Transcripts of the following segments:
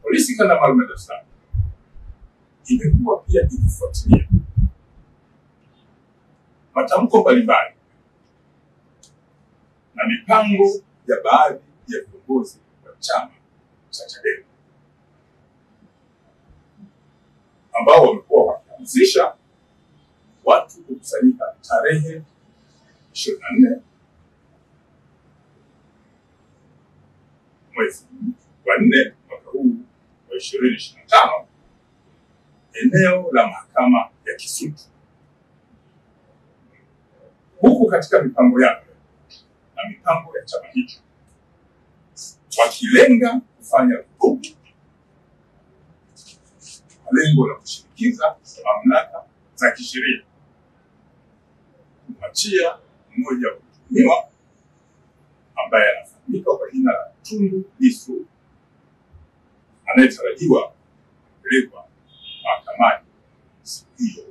Polisi kanda maalum ya Dar es Salaam imekuwa pia ikifuatilia matamko mbalimbali na mipango ya baadhi ya viongozi wa chama cha Chadema ambao wamekuwa wakihamasisha watu kukusanyika tarehe 24 mwezi wa 4 mwaka huu wa 2025 eneo la mahakama ya Kisutu, huku katika mipango yake na mipango ya chama hicho wakilenga kufanya vurugu kwa lengo la kushinikiza mamlaka za kisheria kumwachia mmoja wa mtuhumiwa ambaye anafahamika kwa jina la Tundu Lissu anayetarajiwa kupelekwa mahakamani siku hiyo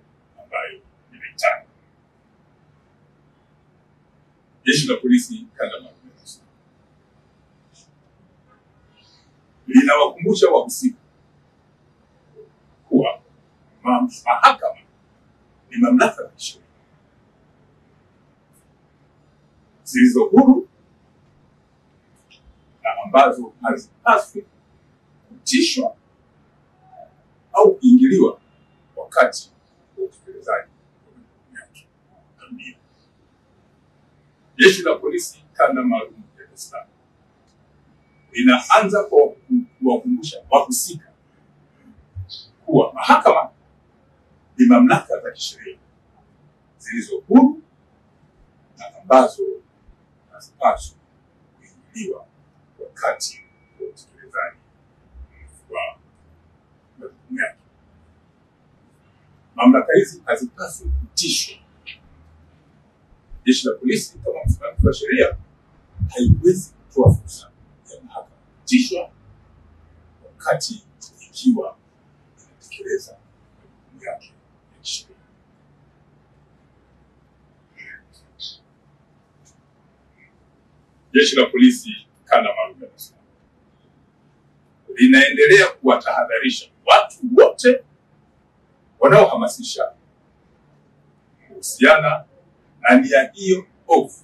ambayo imeitana. Jeshi la polisi kanda maalum ya Dar es Salaam linawakumbusha wahusika kuwa mahakama ni mamlaka za kisheria zilizo huru na ambazo hazipaswi kutishwa au kuingiliwa wakati wa utekelezaji wa majukumu yake. Jeshi la polisi kanda maalum ya Dar es Salaam linaanza kwa kuwakumbusha wahusika kuwa mahakama ni mamlaka za kisheria zilizo huru na ambazo hazipaswi kuingiliwa wakati wa utekelezaji wa majukumu yake. Mamlaka hizi hazipaswi kutishwa. Jeshi la polisi kama msimamizi wa sheria haiwezi kutoa fursa ya mahakama kutishwa wakati ikiwa inatekeleza majukumu yake ya kisheria. Jeshi la polisi kanda maalum ya Dar es Salaam linaendelea kuwatahadharisha watu wote wanaohamasisha kuhusiana na nia hiyo ovu.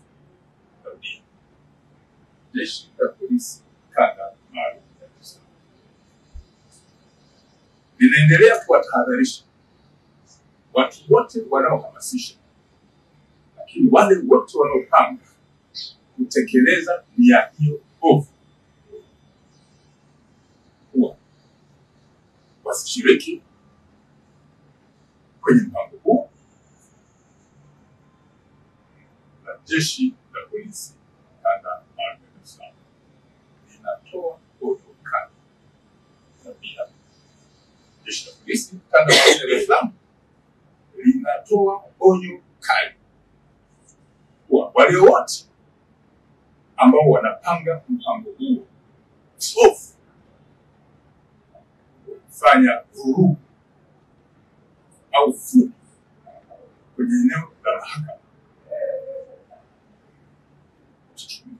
Jeshi la polisi kanda maalum ya Dar es Salaam linaendelea kuwatahadharisha watu wote wanaohamasisha, lakini wale wote wanaopanga kutekeleza nia hiyo ovu kuwa wasishiriki kwenye mpango huu. Na jeshi la polisi kanda maalum ya Dar es Salaam linatoa onyo kali. Na pia jeshi la polisi kanda maalum ya Dar es Salaam linatoa onyo kali kwa wale wote ambao wanapanga mpango huo ovu kufanya vurugu au fujo kwenye eneo la mahakama.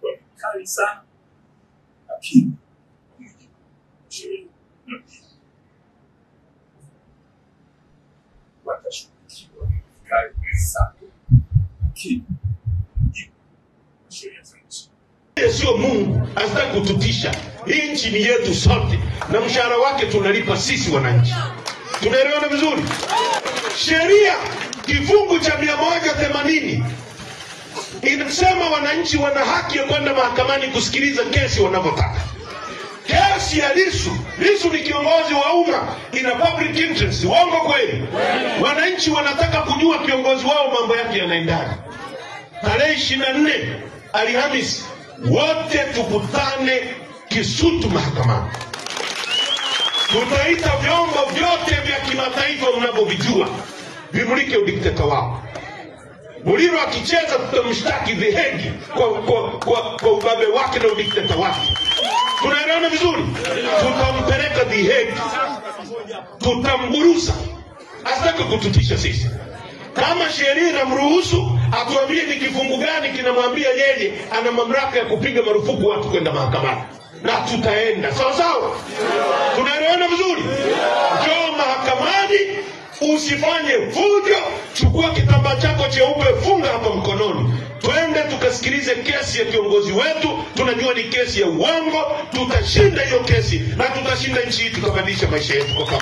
Kwa kali sana, lakini kwa mujibu wa sheria na pia watashughulikiwa kali sana, lakini kwa mujibu wa sheria za nchi. Sio Mungu asitaki kututisha. Hii nchi ni yetu sote na mshahara wake tunalipa sisi wananchi. Tunaelewana vizuri? Sheria kifungu cha 180 inasema wananchi wana haki ya kwenda mahakamani kusikiliza kesi wanavyotaka. Kesi ya Lissu ni kiongozi wa umma, ina public interest. Uongo kweli? Wananchi wanataka kujua kiongozi wao mambo yake yanaendaje. Tarehe 24 Alhamisi wote tukutane Kisutu mahakamani. Tutaita vyombo vyote vya kimataifa mnavyovijua vimulike udikteta wao. Muliro akicheza tutamshtaki The Hague kwa ubabe wake na udikteta wake. Tunaelewana vizuri? Tutampeleka The Hague, tutamburuza. Asitaki kututisha sisi. Kama sheria inamruhusu atuambie ni kifungu gani kinamwambia yeye ana mamlaka ya kupiga marufuku watu kwenda mahakamani, na tutaenda sawa sawa. Tunaelewana? Usifanye fujo, chukua kitambaa chako cheupe, funga hapa mkononi. Twende tukasikilize kesi ya kiongozi wetu. Tunajua ni kesi ya uongo, tutashinda hiyo kesi na tutashinda nchi hii, tutabadilisha maisha yetu kwa pamoja.